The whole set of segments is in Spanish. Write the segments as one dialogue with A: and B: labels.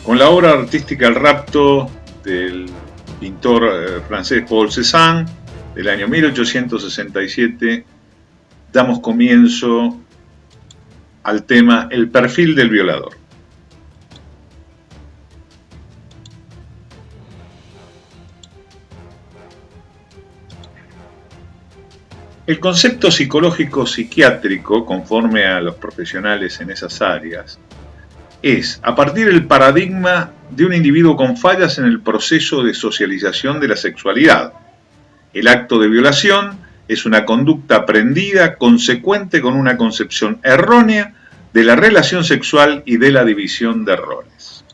A: Con la obra artística El rapto del pintor francés Paul Cézanne del año 1867, damos comienzo al tema El perfil del violador. El concepto psicológico psiquiátrico, conforme a los profesionales en esas áreas, es a partir del paradigma de un individuo con fallas en el proceso de socialización de la sexualidad. El acto de violación es una conducta aprendida consecuente con una concepción errónea de la relación sexual y de la división de roles.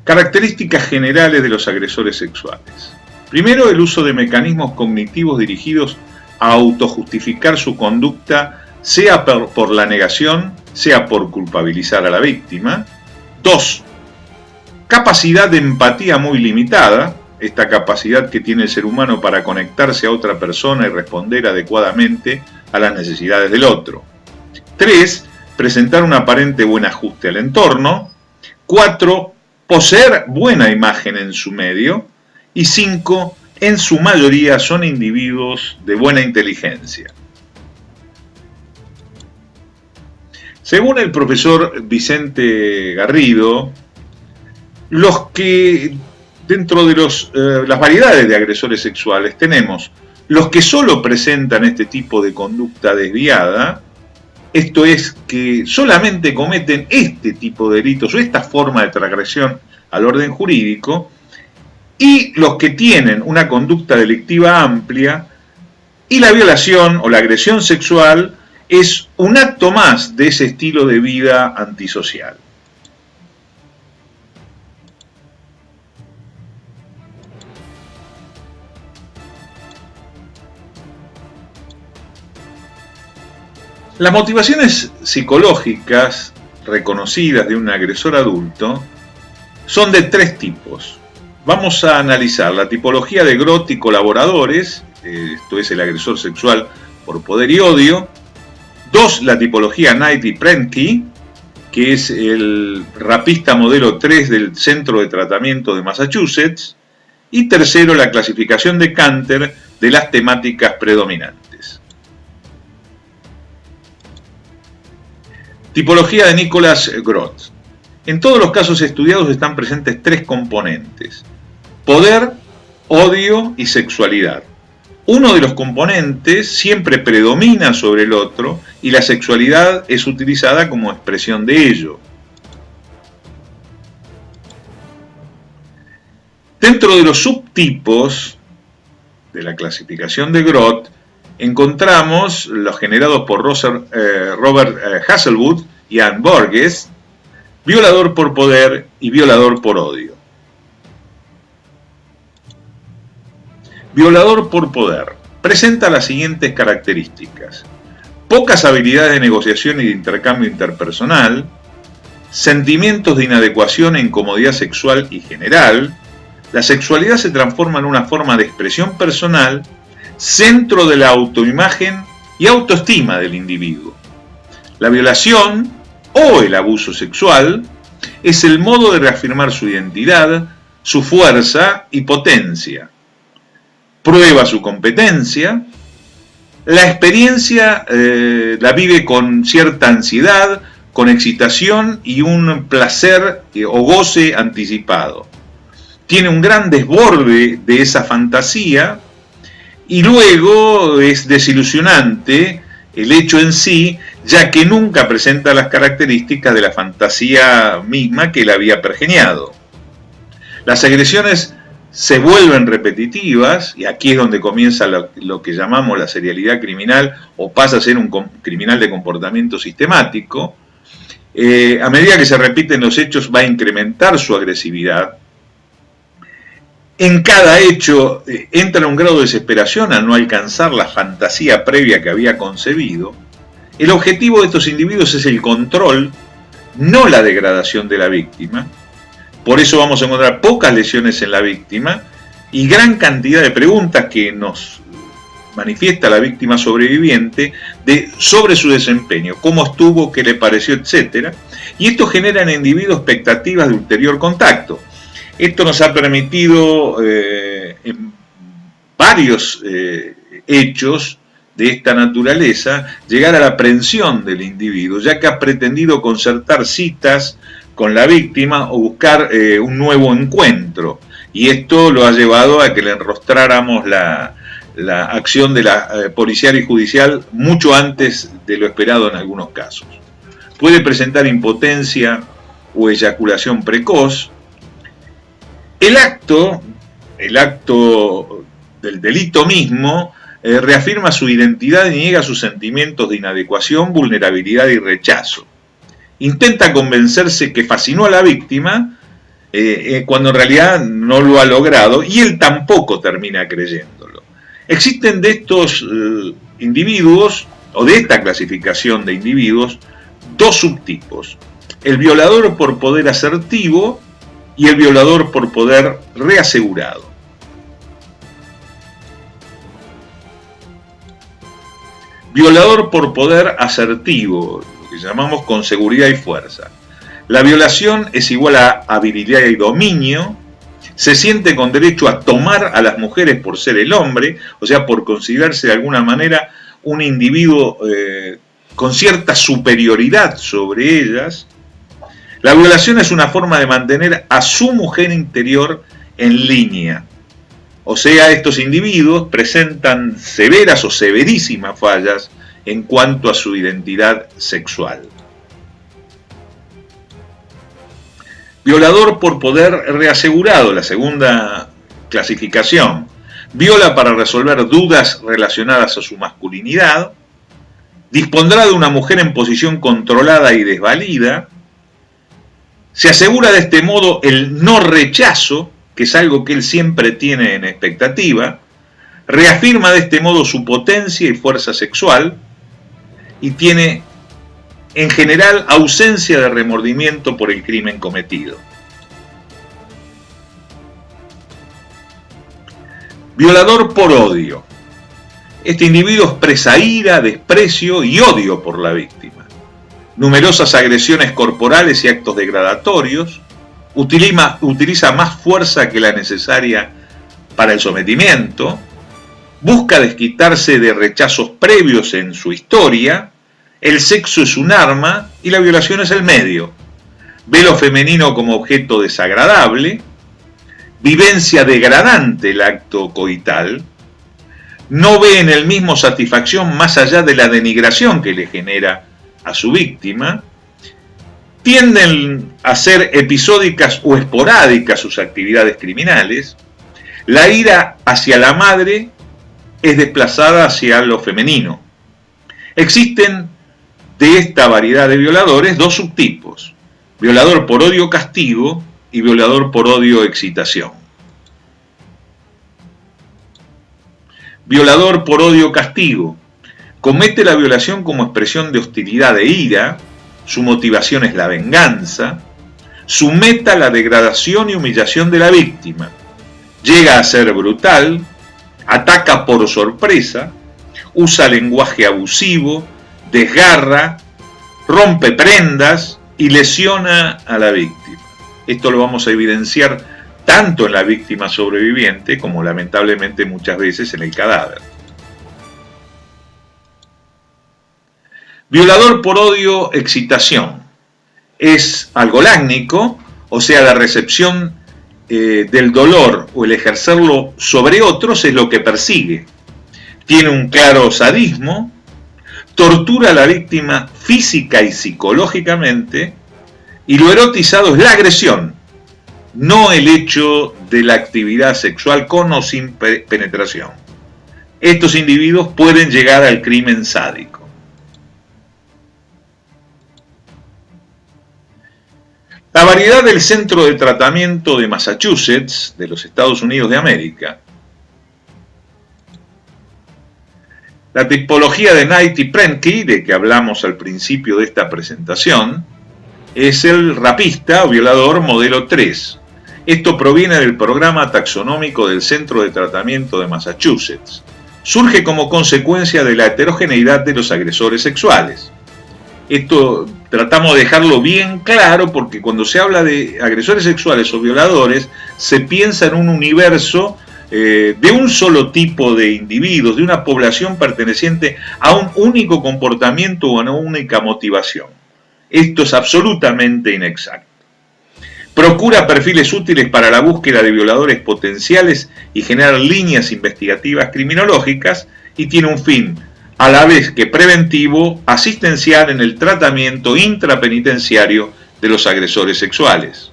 A: Características generales de los agresores sexuales. Primero, el uso de mecanismos cognitivos dirigidos a autojustificar su conducta, sea por la negación, sea por culpabilizar a la víctima. 2. Capacidad de empatía muy limitada, esta capacidad que tiene el ser humano para conectarse a otra persona y responder adecuadamente a las necesidades del otro. 3. Presentar un aparente buen ajuste al entorno. 4. Poseer buena imagen en su medio. Y 5. En su mayoría son individuos de buena inteligencia. Según el profesor Vicente Garrido, los que dentro de las variedades de agresores sexuales tenemos los que solo presentan este tipo de conducta desviada, esto es que solamente cometen este tipo de delitos o esta forma de transgresión al orden jurídico, y los que tienen una conducta delictiva amplia, y la violación o la agresión sexual es un acto más de ese estilo de vida antisocial. Las motivaciones psicológicas reconocidas de un agresor adulto son de 3 tipos. Vamos a analizar la tipología de Groth y colaboradores, esto es el agresor sexual por poder y odio. 2, la tipología Knight y Prentke, que es el rapista modelo 3 del Centro de Tratamiento de Massachusetts. Y 3, la clasificación de Canter de las temáticas predominantes. Tipología de Nicholas Groth. En todos los casos estudiados están presentes 3 componentes: poder, odio y sexualidad. Uno de los componentes siempre predomina sobre el otro y la sexualidad es utilizada como expresión de ello. Dentro de los subtipos de la clasificación de Groth encontramos los generados por Robert Hasselwood y Anne Borges: violador por poder y violador por odio. Violador por poder presenta las siguientes características: pocas habilidades de negociación y de intercambio interpersonal, sentimientos de inadecuación e incomodidad sexual y general. La sexualidad se transforma en una forma de expresión personal, centro de la autoimagen y autoestima del individuo. La violación o el abuso sexual es el modo de reafirmar su identidad, su fuerza y potencia. Prueba su competencia. La experiencia la vive con cierta ansiedad, con excitación y un placer o goce anticipado. Tiene un gran desborde de esa fantasía y luego es desilusionante el hecho en sí, ya que nunca presenta las características de la fantasía misma que la había pergeñado. Las agresiones se vuelven repetitivas, y aquí es donde comienza lo que llamamos la serialidad criminal, o pasa a ser un criminal de comportamiento sistemático. A medida que se repiten los hechos va a incrementar su agresividad. En cada hecho entra un grado de desesperación al no alcanzar la fantasía previa que había concebido. El objetivo de estos individuos es el control, no la degradación de la víctima. Por eso vamos a encontrar pocas lesiones en la víctima y gran cantidad de preguntas que nos manifiesta la víctima sobreviviente sobre su desempeño, cómo estuvo, qué le pareció, etc. Y esto genera en el individuo expectativas de ulterior contacto. Esto nos ha permitido en varios hechos de esta naturaleza llegar a la aprehensión del individuo, ya que ha pretendido concertar citas con la víctima o buscar un nuevo encuentro. Y esto lo ha llevado a que le enrostráramos la acción de la policial y judicial mucho antes de lo esperado en algunos casos. Puede presentar impotencia o eyaculación precoz. El acto del delito mismo reafirma su identidad y niega sus sentimientos de inadecuación, vulnerabilidad y rechazo. Intenta convencerse que fascinó a la víctima cuando en realidad no lo ha logrado, y él tampoco termina creyéndolo. Existen de estos individuos, o de esta clasificación de individuos, dos subtipos: el violador por poder asertivo y el violador por poder reasegurado. Violador por poder asertivo, lo que llamamos con seguridad y fuerza. La violación es igual a habilidad y dominio. Se siente con derecho a tomar a las mujeres por ser el hombre, o sea, por considerarse de alguna manera un individuo con cierta superioridad sobre ellas. La violación es una forma de mantener a su mujer interior en línea. O sea, estos individuos presentan severas o severísimas fallas en cuanto a su identidad sexual. Violador por poder reasegurado, la segunda clasificación. Viola para resolver dudas relacionadas a su masculinidad. Dispondrá de una mujer en posición controlada y desvalida. Se asegura de este modo el no rechazo, que es algo que él siempre tiene en expectativa. Reafirma de este modo su potencia y fuerza sexual. Y tiene en general ausencia de remordimiento por el crimen cometido. Violador por odio. Este individuo expresa ira, desprecio y odio por la víctima. Numerosas agresiones corporales y actos degradatorios. Utiliza más fuerza que la necesaria para el sometimiento. Busca desquitarse de rechazos previos en su historia. El sexo es un arma y la violación es el medio. Ve lo femenino como objeto desagradable. Vivencia degradante el acto coital. No ve en el mismo satisfacción más allá de la denigración que le genera a su víctima. Tienden a ser episódicas o esporádicas sus actividades criminales. La ira hacia la madre es desplazada hacia lo femenino. Existen de esta variedad de violadores dos subtipos: violador por odio-castigo y violador por odio-excitación. Violador por odio-castigo. Comete la violación como expresión de hostilidad e ira. Su motivación es la venganza. Su meta la degradación y humillación de la víctima. Llega a ser brutal. Ataca por sorpresa. Usa lenguaje abusivo. Desgarra. Rompe prendas y lesiona a la víctima. Esto lo vamos a evidenciar tanto en la víctima sobreviviente como lamentablemente muchas veces en el cadáver. Violador por odio, excitación. Es algolácnico, o sea, la recepción del dolor o el ejercerlo sobre otros es lo que persigue. Tiene un claro sadismo, tortura a la víctima física y psicológicamente, y lo erotizado es la agresión, no el hecho de la actividad sexual con o sin penetración. Estos individuos pueden llegar al crimen sádico. La variedad del Centro de Tratamiento de Massachusetts, de los Estados Unidos de América. La tipología de Knight y Prentke, de que hablamos al principio de esta presentación, es el rapista o violador modelo 3. Esto proviene del programa taxonómico del Centro de Tratamiento de Massachusetts. surge como consecuencia de la heterogeneidad de los agresores sexuales. Esto tratamos de dejarlo bien claro porque cuando se habla de agresores sexuales o violadores, se piensa en un universo de un solo tipo de individuos, de una población perteneciente a un único comportamiento o a una única motivación. Esto es absolutamente inexacto. Procura perfiles útiles para la búsqueda de violadores potenciales y generar líneas investigativas criminológicas y tiene un fin a la vez que preventivo, asistencial en el tratamiento intrapenitenciario de los agresores sexuales.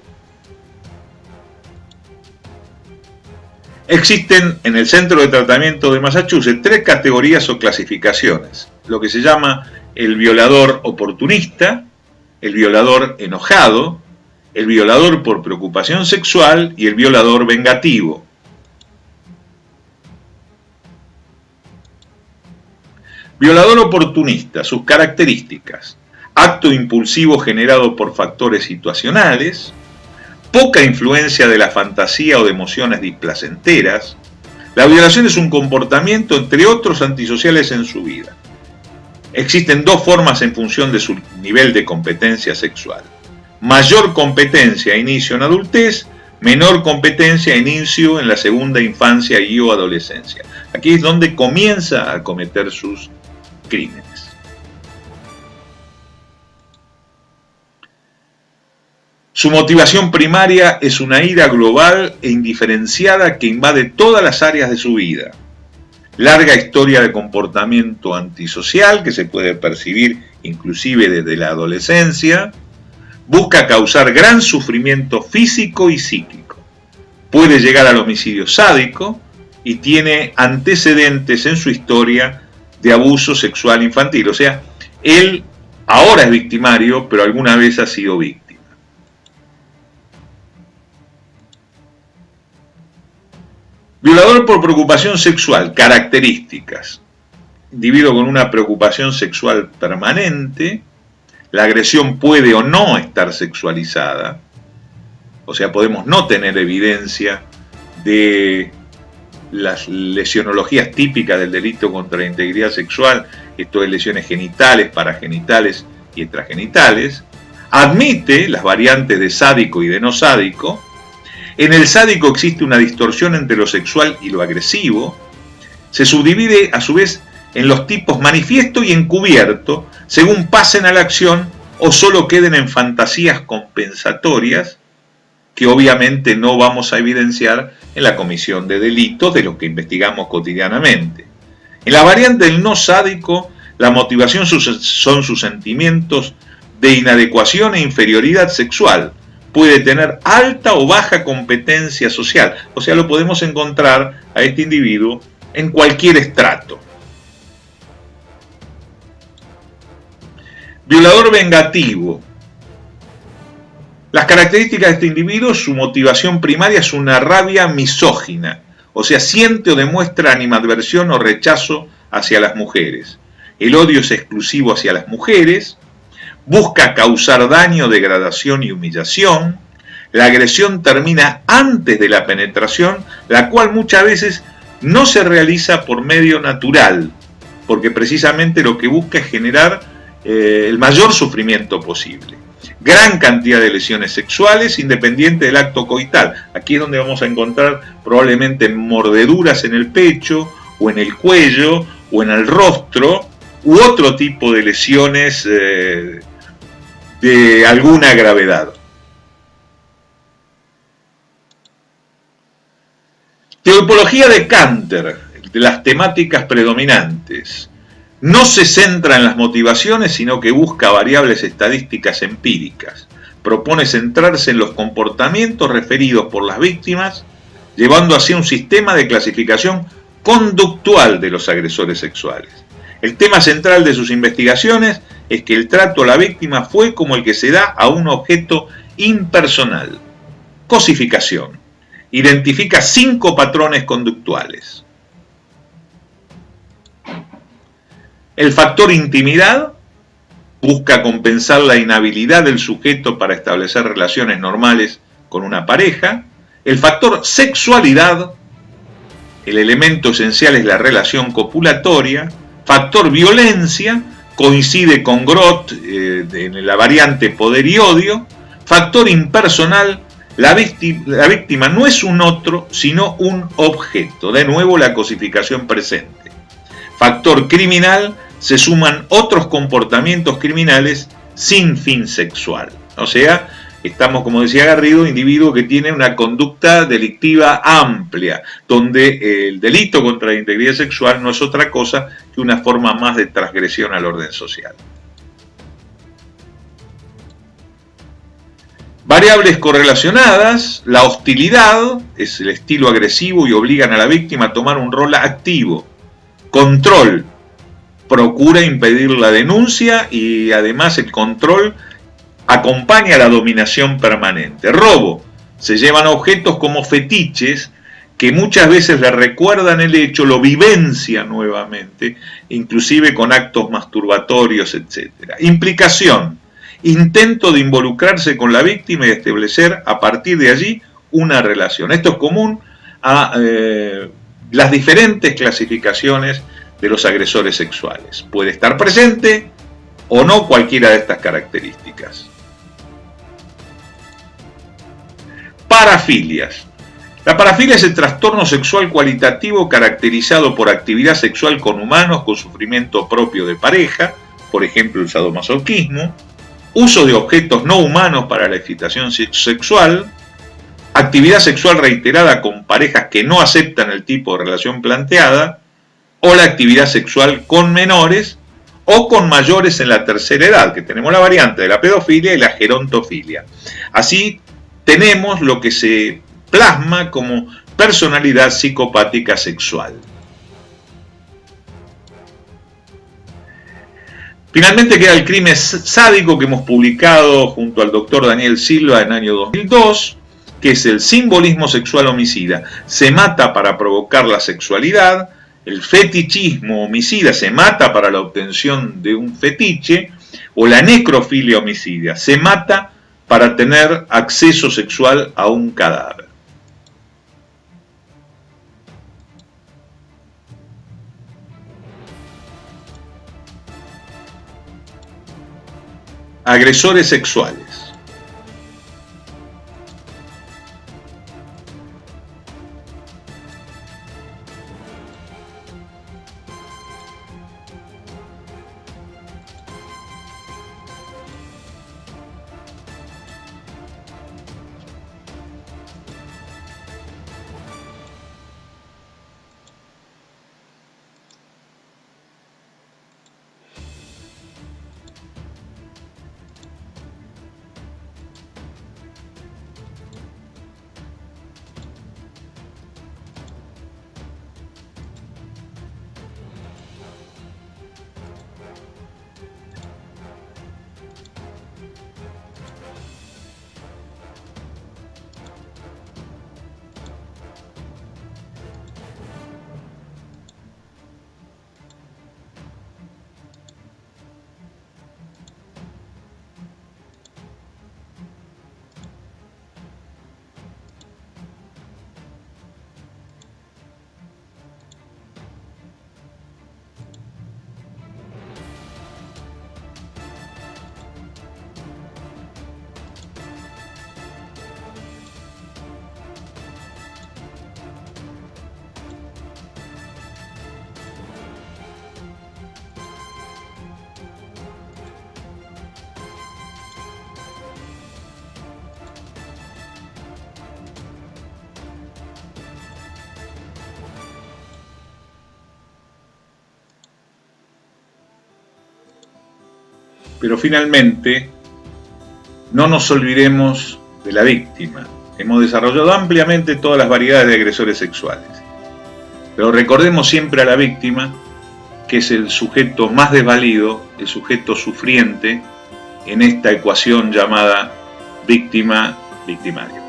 A: Existen en el Centro de Tratamiento de Massachusetts 3 categorías o clasificaciones, lo que se llama el violador oportunista, el violador enojado, el violador por preocupación sexual y el violador vengativo. Violador oportunista, sus características: acto impulsivo generado por factores situacionales, poca influencia de la fantasía o de emociones displacenteras. La violación es un comportamiento, entre otros, antisociales en su vida. Existen 2 formas en función de su nivel de competencia sexual. Mayor competencia a inicio en adultez, menor competencia a inicio en la segunda infancia y o adolescencia. Aquí es donde comienza a cometer sus crímenes. Su motivación primaria es una ira global e indiferenciada que invade todas las áreas de su vida. Larga historia de comportamiento antisocial que se puede percibir inclusive desde la adolescencia. Busca causar gran sufrimiento físico y psíquico. Puede llegar al homicidio sádico y tiene antecedentes en su historia de abuso sexual infantil. O sea, él ahora es victimario, pero alguna vez ha sido víctima. Violador por preocupación sexual, características: individuo con una preocupación sexual permanente, la agresión puede o no estar sexualizada, o sea, podemos no tener evidencia de las lesionologías típicas del delito contra la integridad sexual, esto es lesiones genitales, paragenitales y extragenitales, admite las variantes de sádico y de no sádico. En el sádico existe una distorsión entre lo sexual y lo agresivo. Se subdivide a su vez en los tipos manifiesto y encubierto, según pasen a la acción o solo queden en fantasías compensatorias, que obviamente no vamos a evidenciar en la comisión de delitos de los que investigamos cotidianamente. En la variante del no sádico, la motivación son sus sentimientos de inadecuación e inferioridad sexual. Puede tener alta o baja competencia social, o sea, lo podemos encontrar a este individuo en cualquier estrato. Violador vengativo. Las características de este individuo: su motivación primaria es una rabia misógina, o sea, siente o demuestra animadversión o rechazo hacia las mujeres. El odio es exclusivo hacia las mujeres. Busca causar daño, degradación y humillación. La agresión termina antes de la penetración, la cual muchas veces no se realiza por medio natural, porque precisamente lo que busca es generar el mayor sufrimiento posible. Gran cantidad de lesiones sexuales independiente del acto coital. Aquí es donde vamos a encontrar probablemente mordeduras en el pecho o en el cuello o en el rostro u otro tipo de lesiones de alguna gravedad. Tipología de Canter, de las temáticas predominantes. No se centra en las motivaciones, sino que busca variables estadísticas empíricas. Propone centrarse en los comportamientos referidos por las víctimas, llevando así un sistema de clasificación conductual de los agresores sexuales. El tema central de sus investigaciones es que el trato a la víctima fue como el que se da a un objeto impersonal. Cosificación. Identifica 5 patrones conductuales. El factor intimidad busca compensar la inhabilidad del sujeto para establecer relaciones normales con una pareja. El factor sexualidad el elemento esencial es la relación copulatoria. Factor violencia, coincide con Groth en la variante poder y odio. Factor impersonal, la víctima no es un otro, sino un objeto. De nuevo la cosificación presente. Factor criminal, se suman otros comportamientos criminales sin fin sexual. O sea, estamos, como decía Garrido, individuo que tiene una conducta delictiva amplia, donde el delito contra la integridad sexual no es otra cosa que una forma más de transgresión al orden social. Variables correlacionadas, la hostilidad es el estilo agresivo y obligan a la víctima a tomar un rol activo. Control, procura impedir la denuncia y además el control acompaña la dominación permanente. Robo, se llevan objetos como fetiches que muchas veces le recuerdan el hecho, lo vivencian nuevamente, inclusive con actos masturbatorios, etc. Implicación, intento de involucrarse con la víctima y de establecer a partir de allí una relación. Esto es común a las diferentes clasificaciones de los agresores sexuales. Puede estar presente o no cualquiera de estas características. Parafilias. La parafilia es el trastorno sexual cualitativo caracterizado por actividad sexual con humanos con sufrimiento propio de pareja, por ejemplo el sadomasoquismo, uso de objetos no humanos para la excitación sexual, actividad sexual reiterada con parejas que no aceptan el tipo de relación planteada, o la actividad sexual con menores o con mayores en la tercera edad, que tenemos la variante de la pedofilia y la gerontofilia. Así tenemos lo que se plasma como personalidad psicopática sexual. Finalmente queda el crimen sádico que hemos publicado junto al doctor Daniel Silva en el año 2002, que es el simbolismo sexual homicida. Se mata para provocar la sexualidad. El fetichismo homicida, se mata para la obtención de un fetiche, o la necrofilia homicida, se mata para tener acceso sexual a un cadáver. Agresores sexuales. Pero finalmente, no nos olvidemos de la víctima. Hemos desarrollado ampliamente todas las variedades de agresores sexuales. Pero recordemos siempre a la víctima, que es el sujeto más desvalido, el sujeto sufriente en esta ecuación llamada víctima-victimario.